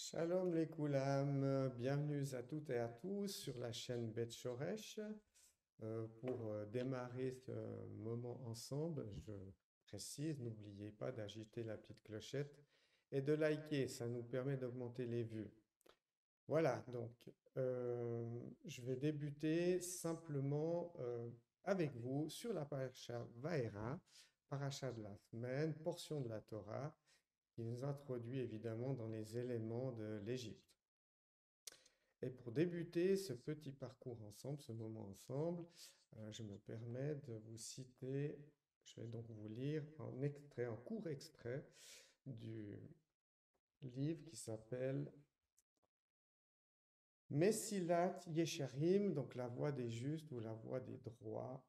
Shalom les Koulam, bienvenue à toutes et à tous sur la chaîne Bet Shoresh. Pour démarrer ce moment ensemble, je précise, n'oubliez pas d'agiter la petite clochette et de liker, ça nous permet d'augmenter les vues. Voilà, donc je vais débuter simplement avec vous sur la paracha Vaera, paracha de la semaine, portion de la Torah qui nous introduit évidemment dans les éléments de l'Égypte. Et pour débuter ce petit parcours ensemble, ce moment ensemble, je me permets de vous citer, je vais donc vous lire un extrait, un court extrait du livre qui s'appelle Messilat Yesharim, donc la voie des justes ou la voie des droits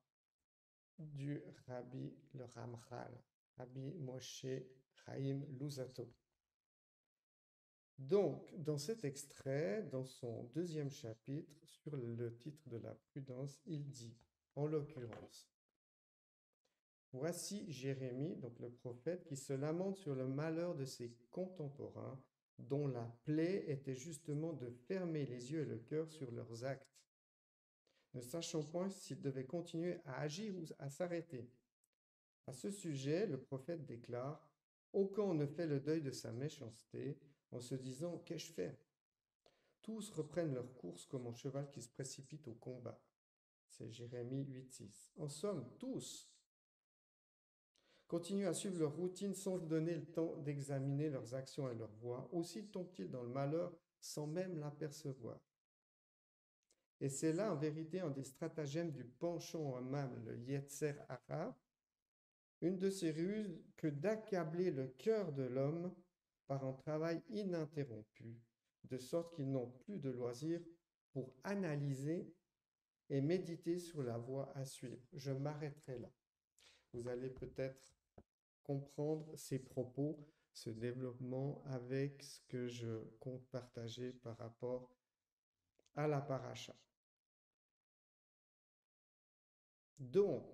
du Rabbi le Ramchal, Rabbi Moshe Chaim Luzzatto. Donc, dans cet extrait, dans son deuxième chapitre, sur le titre de la prudence, il dit, en l'occurrence, voici Jérémie, donc le prophète, qui se lamente sur le malheur de ses contemporains, dont la plaie était justement de fermer les yeux et le cœur sur leurs actes, ne sachant point s'ils devaient continuer à agir ou à s'arrêter. À ce sujet, le prophète déclare, aucun ne fait le deuil de sa méchanceté, en se disant, qu'ai-je fait? Tous reprennent leur course comme un cheval qui se précipite au combat. C'est Jérémie 8,6. En somme, tous continuent à suivre leur routine sans se donner le temps d'examiner leurs actions et leurs voies. Aussi tombent-ils dans le malheur sans même l'apercevoir. Et c'est là en vérité un des stratagèmes du penchant à Mam, le Yetzer Hara, une de ces ruses que d'accabler le cœur de l'homme par un travail ininterrompu, de sorte qu'ils n'ont plus de loisir pour analyser et méditer sur la voie à suivre. Je m'arrêterai là. Vous allez peut-être comprendre ces propos, ce développement avec ce que je compte partager par rapport à la paracha. Donc,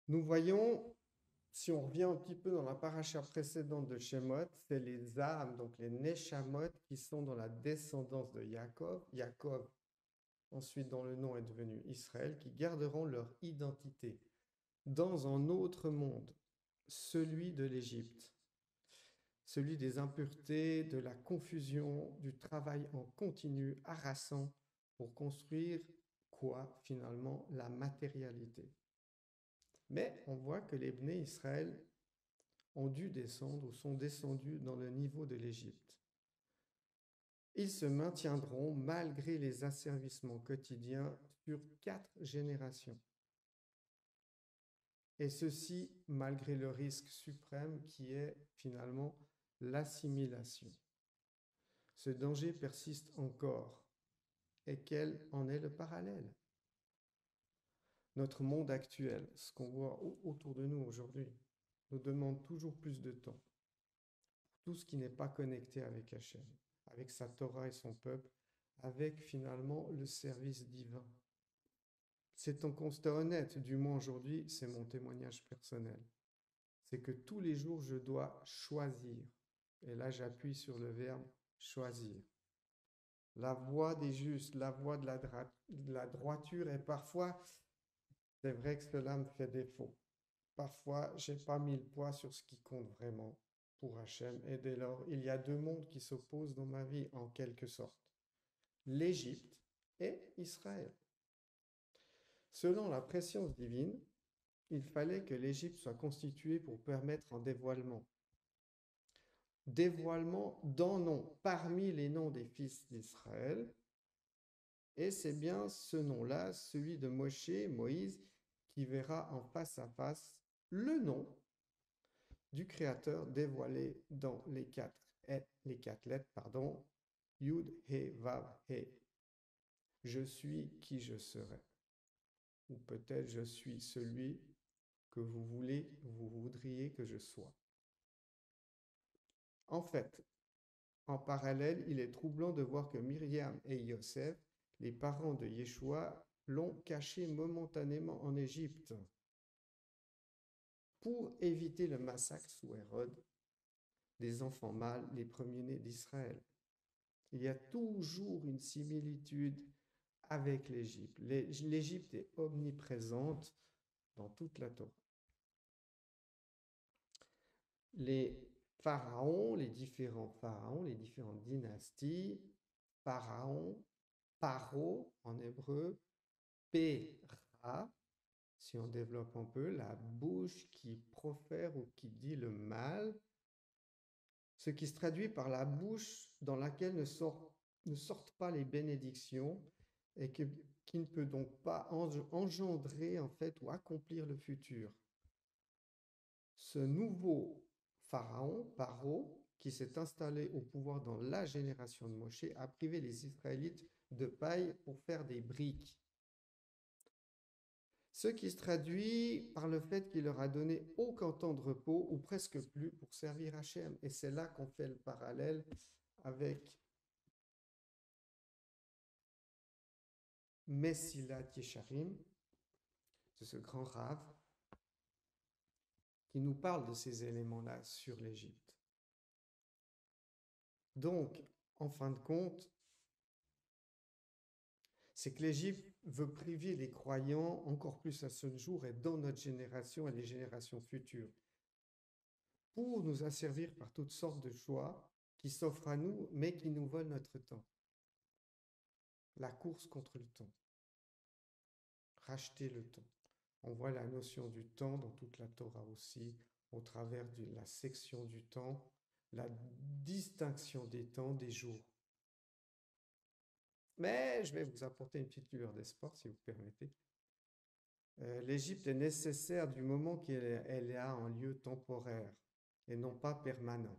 nous voyons, si on revient un petit peu dans la paracha précédente de Shemot, c'est les âmes, donc les Neshamot, qui sont dans la descendance de Yaakov. Yaakov, ensuite dans le nom, est devenu Israël, qui garderont leur identité dans un autre monde, celui de l'Égypte, celui des impuretés, de la confusion, du travail en continu, harassant, pour construire quoi finalement? La matérialité. Mais on voit que les Bnei Israël ont dû descendre ou sont descendus dans le niveau de l'Égypte. Ils se maintiendront malgré les asservissements quotidiens sur 4 générations. Et ceci malgré le risque suprême qui est finalement l'assimilation. Ce danger persiste encore. Et quel en est le parallèle? Notre monde actuel, ce qu'on voit autour de nous aujourd'hui, nous demande toujours plus de temps. Tout ce qui n'est pas connecté avec Hachem, avec sa Torah et son peuple, avec finalement le service divin. C'est un constat honnête, du moins aujourd'hui, c'est mon témoignage personnel. C'est que tous les jours, je dois choisir. Et là, j'appuie sur le verbe choisir. La voie des justes, la voie de la droiture, et parfois, c'est vrai que cela me fait défaut. Parfois, je n'ai pas mis le poids sur ce qui compte vraiment pour Hachem. Et dès lors, il y a deux mondes qui s'opposent dans ma vie, en quelque sorte. L'Égypte et Israël. Selon la préscience divine, il fallait que l'Égypte soit constituée pour permettre un dévoilement. Dévoilement d'un nom parmi les noms des fils d'Israël. Et c'est bien ce nom-là, celui de Moshe, Moïse, qui verra en face à face le nom du Créateur dévoilé dans les quatre lettres, Yud, He, Vav, He. Je suis qui je serai. Ou peut-être je suis celui que vous voudriez que je sois. En fait, en parallèle, il est troublant de voir que Myriam et Yosef, les parents de Yeshua, l'ont caché momentanément en Égypte pour éviter le massacre sous Hérode. des enfants mâles, les premiers-nés d'Israël. Il y a toujours une similitude avec l'Égypte. L'Égypte est omniprésente dans toute la Torah. Les pharaons, les différents pharaons, les différentes dynasties, pharaon, paro en hébreu, péra, si on développe un peu, la bouche qui profère ou qui dit le mal, ce qui se traduit par la bouche dans laquelle ne sortent pas les bénédictions et qui ne peut donc pas engendrer en fait ou accomplir le futur. Ce nouveau pharaon, Paro, qui s'est installé au pouvoir dans la génération de Moshe, a privé les Israélites de paille pour faire des briques. Ce qui se traduit par le fait qu'il leur a donné aucun temps de repos, ou presque plus, pour servir Hachem. Et c'est là qu'on fait le parallèle avec Messilat Yesharim, de ce grand rave, qui nous parle de ces éléments-là sur l'Égypte. Donc, en fin de compte, c'est que l'Égypte veut priver les croyants encore plus à ce jour et dans notre génération et les générations futures, pour nous asservir par toutes sortes de choix qui s'offrent à nous, mais qui nous volent notre temps. La course contre le temps. Racheter le temps. On voit la notion du temps dans toute la Torah aussi, au travers de la section du temps, la distinction des temps, des jours. Mais je vais vous apporter une petite lueur d'espoir, si vous permettez. L'Égypte est nécessaire du moment qu'elle a un lieu temporaire et non pas permanent.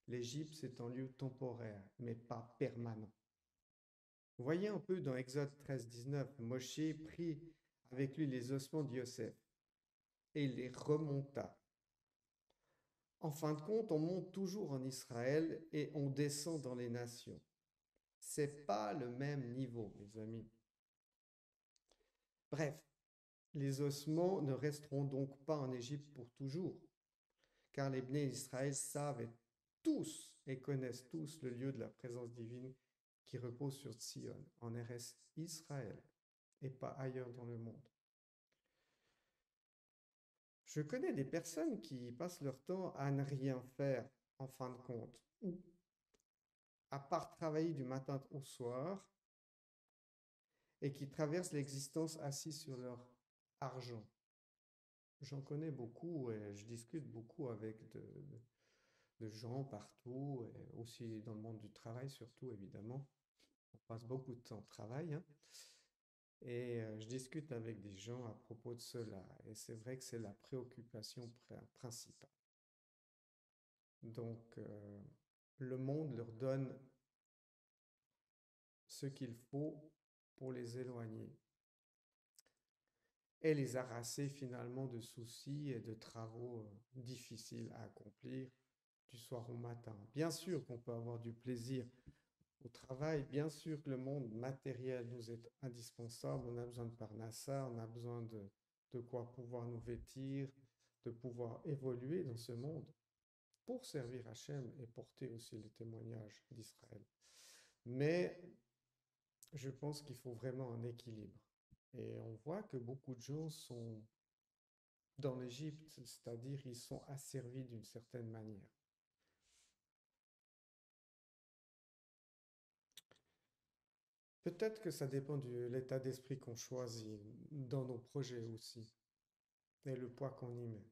L'Égypte, c'est un lieu temporaire, mais pas permanent. Vous voyez un peu dans Exode 13, 19, Moshe prit avec lui les ossements de Yosef et les remonta. En fin de compte, on monte toujours en Israël et on descend dans les nations. C'est pas le même niveau, mes amis. Bref, les ossements ne resteront donc pas en Égypte pour toujours, car les Bnei Israël savent tous et connaissent tous le lieu de la présence divine qui repose sur Sion, en RS Israël, et pas ailleurs dans le monde. Je connais des personnes qui passent leur temps à ne rien faire, en fin de compte, ou à part travailler du matin au soir, et qui traversent l'existence assis sur leur argent. J'en connais beaucoup et je discute beaucoup avec de gens partout, et aussi dans le monde du travail surtout, évidemment. On passe beaucoup de temps au travail, hein. Et je discute avec des gens à propos de cela. Et c'est vrai que c'est la préoccupation principale. Donc, le monde leur donne ce qu'il faut pour les éloigner et les harasser finalement de soucis et de travaux difficiles à accomplir du soir au matin. Bien sûr qu'on peut avoir du plaisir au travail, bien sûr que le monde matériel nous est indispensable, on a besoin de parnassa, on a besoin de quoi pouvoir nous vêtir, de pouvoir évoluer dans ce monde pour servir Hachem et porter aussi le témoignage d'Israël. Mais je pense qu'il faut vraiment un équilibre. Et on voit que beaucoup de gens sont dans l'Égypte, c'est-à-dire ils sont asservis d'une certaine manière. Peut-être que ça dépend de l'état d'esprit qu'on choisit dans nos projets aussi et le poids qu'on y met.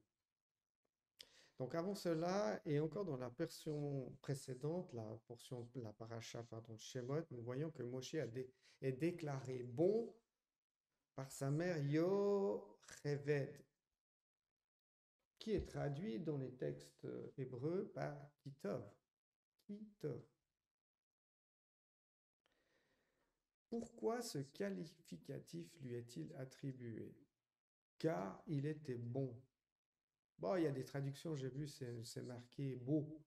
Donc avant cela, et encore dans la portion précédente, la portion de la paracha, pardon, de Shemot, nous voyons que Moshe est déclaré bon par sa mère Yocheved, qui est traduit dans les textes hébreux par Kitov. Kitov. Pourquoi ce qualificatif lui est-il attribué? Car il était bon. Bon, il y a des traductions, j'ai vu, c'est marqué beau.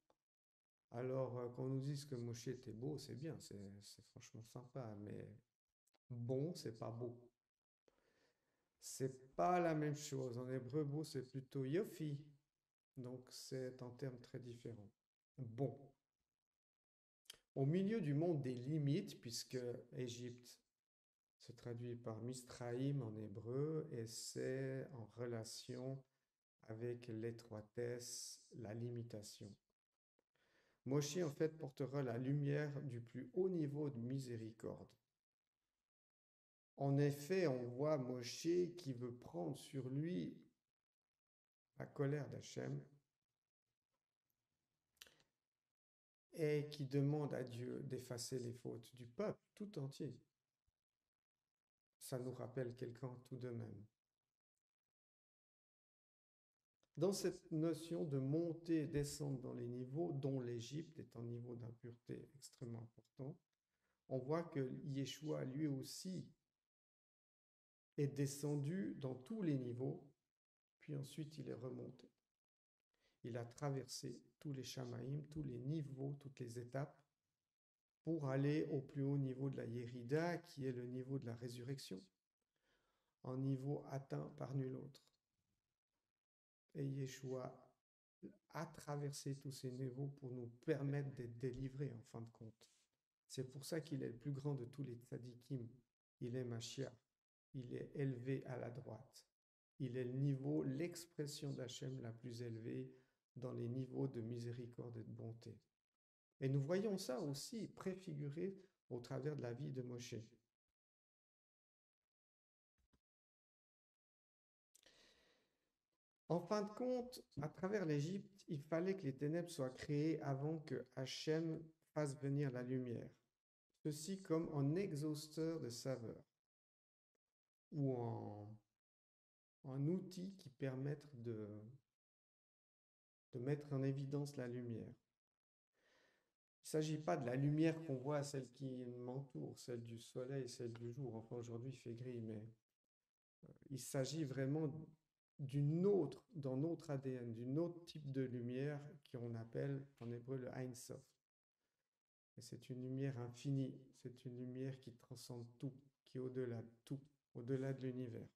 Alors, qu'on nous dise que Moshe était beau, c'est bien, c'est franchement sympa, mais bon, c'est pas beau. C'est pas la même chose. En hébreu, beau, c'est plutôt yofi. Donc, c'est un terme très différent. Bon, au milieu du monde des limites, puisque Égypte se traduit par Misraïm en hébreu, et c'est en relation avec l'étroitesse, la limitation. Moshe, en fait, portera la lumière du plus haut niveau de miséricorde. En effet, on voit Moshe qui veut prendre sur lui la colère d'Hachem et qui demande à Dieu d'effacer les fautes du peuple tout entier. Ça nous rappelle quelqu'un tout de même. Dans cette notion de monter et descendre dans les niveaux, dont l'Égypte est un niveau d'impureté extrêmement important, on voit que Yeshua, lui aussi, est descendu dans tous les niveaux, puis ensuite il est remonté. Il a traversé tous les Shamaïm, tous les niveaux, toutes les étapes, pour aller au plus haut niveau de la Yérida, qui est le niveau de la résurrection, un niveau atteint par nul autre. Et Yeshua a traversé tous ces niveaux pour nous permettre d'être délivrés en fin de compte. C'est pour ça qu'il est le plus grand de tous les tzadikim. Il est Mashiach. Il est élevé à la droite. Il est le niveau, l'expression d'Hachem la plus élevée dans les niveaux de miséricorde et de bonté. Et nous voyons ça aussi préfiguré au travers de la vie de Moshe. En fin de compte, à travers l'Égypte, il fallait que les ténèbres soient créées avant que Hachem fasse venir la lumière. Ceci comme un exhausteur de saveur ou un outil qui permette de mettre en évidence la lumière. Il ne s'agit pas de la lumière qu'on voit, celle qui m'entoure, celle du soleil, celle du jour. Enfin, aujourd'hui, il fait gris, mais il s'agit vraiment dans notre ADN, d'une autre type de lumière qu'on appelle en hébreu le Ein Sof. Et c'est une lumière infinie, c'est une lumière qui transcende tout, qui est au-delà de tout, au-delà de l'univers.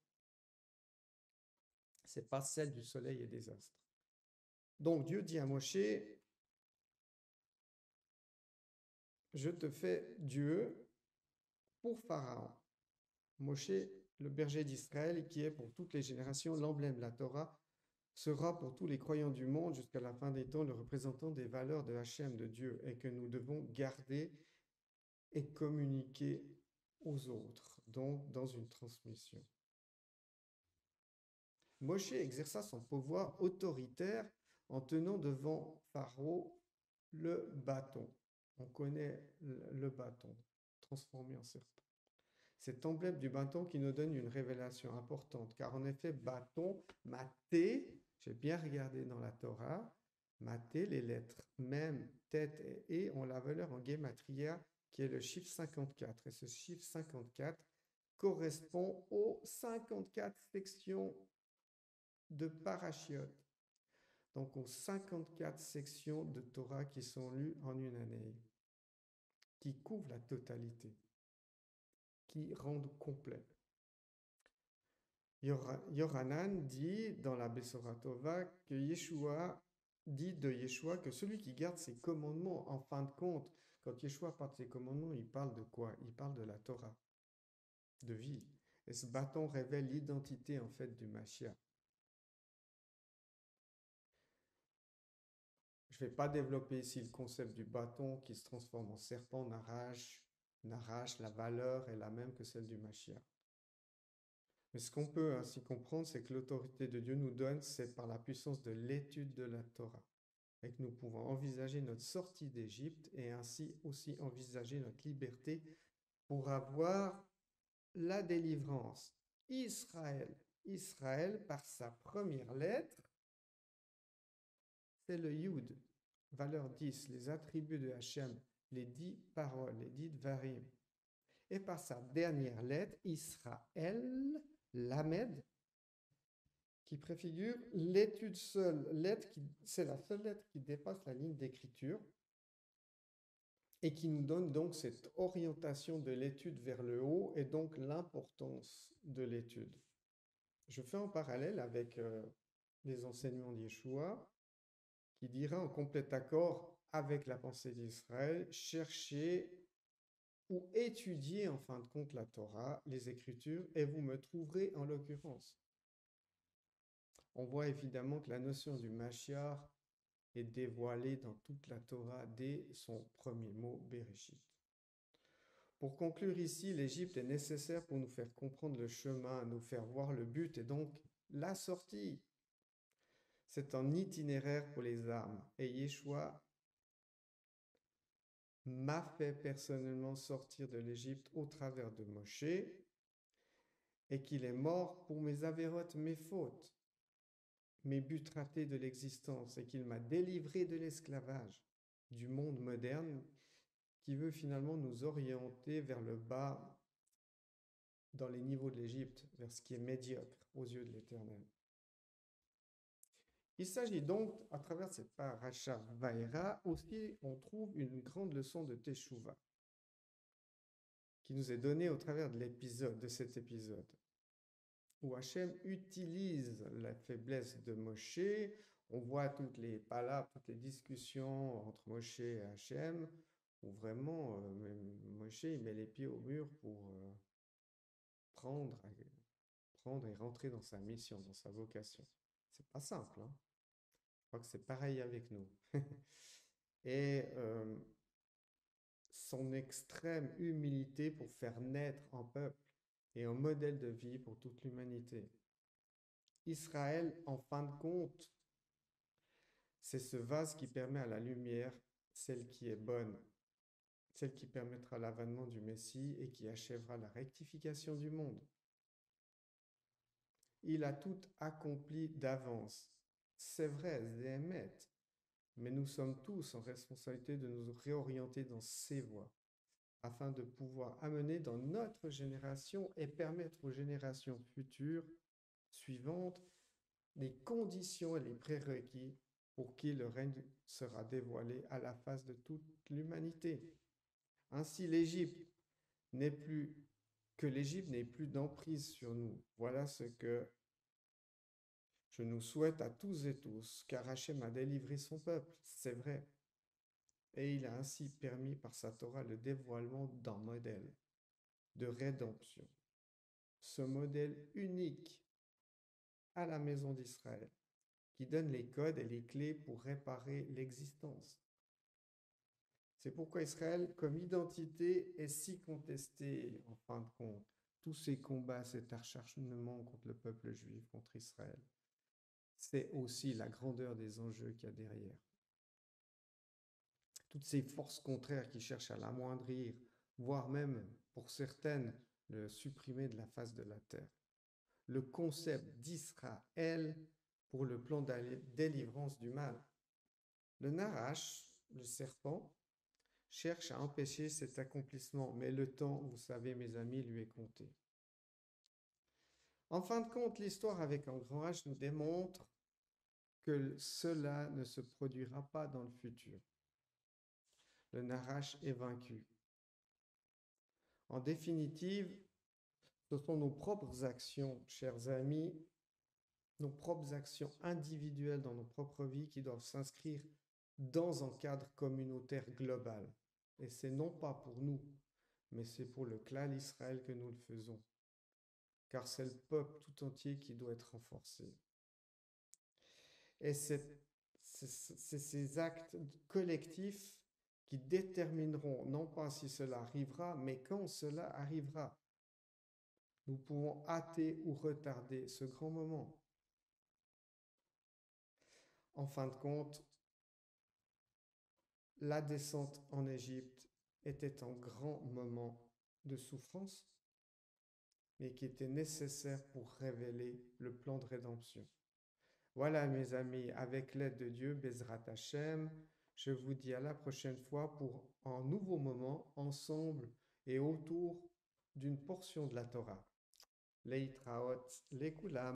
Ce n'est pas celle du soleil et des astres. Donc Dieu dit à Moshe, je te fais Dieu pour Pharaon. Moshe, le berger d'Israël, qui est pour toutes les générations l'emblème de la Torah, sera pour tous les croyants du monde jusqu'à la fin des temps le représentant des valeurs de Hachem, de Dieu, et que nous devons garder et communiquer aux autres, donc dans une transmission. Moshe exerça son pouvoir autoritaire en tenant devant Pharaon le bâton. On connaît le bâton, transformé en serpent. Cet emblème du bâton qui nous donne une révélation importante, car en effet, bâton, maté, j'ai bien regardé dans la Torah, maté, les lettres même, tête et ont la valeur en guématria qui est le chiffre 54. Et ce chiffre 54 correspond aux 54 sections de parachiotes, donc aux 54 sections de Torah qui sont lues en une année, qui couvrent la totalité, qui rendent complet. Yohanan dit dans la Besora Tova que Yeshua dit de Yeshua que celui qui garde ses commandements, en fin de compte, quand Yeshua parle de ses commandements, il parle de quoi? Il parle de la Torah, de vie. Et ce bâton révèle l'identité en fait du Mashiach. Je ne vais pas développer ici le concept du bâton qui se transforme en serpent, n'arrache, la valeur est la même que celle du Mashiach. Mais ce qu'on peut ainsi comprendre, c'est que l'autorité de Dieu nous donne, c'est par la puissance de l'étude de la Torah. Et que nous pouvons envisager notre sortie d'Égypte et ainsi aussi envisager notre liberté pour avoir la délivrance. Israël, par sa première lettre, c'est le Yud, valeur 10, les attributs de Hachem, les 10 paroles, les 10 dvarim. Et par sa dernière lettre, Israël, Lamed, qui préfigure l'étude seule, c'est la seule lettre qui dépasse la ligne d'écriture et qui nous donne donc cette orientation de l'étude vers le haut et donc l'importance de l'étude. Je fais en parallèle avec les enseignements de Yeshua qui dira en complet accord avec la pensée d'Israël, cherchez ou étudiez en fin de compte la Torah, les Écritures, et vous me trouverez en l'occurrence. On voit évidemment que la notion du Mashiach est dévoilée dans toute la Torah dès son premier mot, Bereshit. Pour conclure ici, l'Égypte est nécessaire pour nous faire comprendre le chemin, nous faire voir le but et donc la sortie. C'est un itinéraire pour les âmes. Et Yeshua m'a fait personnellement sortir de l'Égypte au travers de Moshe et qu'il est mort pour mes avérotes, mes fautes, mes buts ratés de l'existence et qu'il m'a délivré de l'esclavage du monde moderne qui veut finalement nous orienter vers le bas dans les niveaux de l'Égypte, vers ce qui est médiocre aux yeux de l'Éternel. Il s'agit donc, à travers cette paracha Vaïra, aussi, on trouve une grande leçon de Teshuvah qui nous est donnée au travers de cet épisode, où Hachem utilise la faiblesse de Moshe. On voit toutes les palabres, toutes les discussions entre Moshe et Hachem, où vraiment Moshe il met les pieds au mur pour prendre et rentrer dans sa mission, dans sa vocation. C'est pas simple, hein? Je crois que c'est pareil avec nous. Et son extrême humilité pour faire naître un peuple et un modèle de vie pour toute l'humanité. Israël, en fin de compte, c'est ce vase qui permet à la lumière, celle qui est bonne, celle qui permettra l'avènement du Messie et qui achèvera la rectification du monde. Il a tout accompli d'avance. C'est vrai, Zéhémet, mais nous sommes tous en responsabilité de nous réorienter dans ses voies afin de pouvoir amener dans notre génération et permettre aux générations futures, suivantes, les conditions et les prérequis pour qui le règne sera dévoilé à la face de toute l'humanité. Ainsi, l'Égypte n'ait plus d'emprise sur nous. Voilà ce que je nous souhaite à tous et tous, car Hachem a délivré son peuple, c'est vrai. Et il a ainsi permis par sa Torah le dévoilement d'un modèle de rédemption. Ce modèle unique à la maison d'Israël, qui donne les codes et les clés pour réparer l'existence. C'est pourquoi Israël, comme identité, est si contesté, en fin de compte. Tous ces combats, cet acharnement contre le peuple juif, contre Israël. C'est aussi la grandeur des enjeux qu'il y a derrière. Toutes ces forces contraires qui cherchent à l'amoindrir, voire même, pour certaines, le supprimer de la face de la terre. Le concept d'Israël pour le plan de délivrance du mal. Le Narash, le serpent, cherche à empêcher cet accomplissement, mais le temps, vous savez, mes amis, lui est compté. En fin de compte, l'histoire avec un grand H nous démontre que cela ne se produira pas dans le futur. Le Narash est vaincu. En définitive, ce sont nos propres actions, chers amis, nos propres actions individuelles dans nos propres vies qui doivent s'inscrire dans un cadre communautaire global. Et c'est non pas pour nous, mais c'est pour le clan d'Israël que nous le faisons. Car c'est le peuple tout entier qui doit être renforcé. Et c'est ces actes collectifs qui détermineront non pas si cela arrivera, mais quand cela arrivera. Nous pouvons hâter ou retarder ce grand moment. En fin de compte, la descente en Égypte était un grand moment de souffrance, mais qui était nécessaire pour révéler le plan de rédemption. Voilà, mes amis, avec l'aide de Dieu, Bezrat Hashem, je vous dis à la prochaine fois pour un nouveau moment ensemble et autour d'une portion de la Torah. Leitraot, lekulam.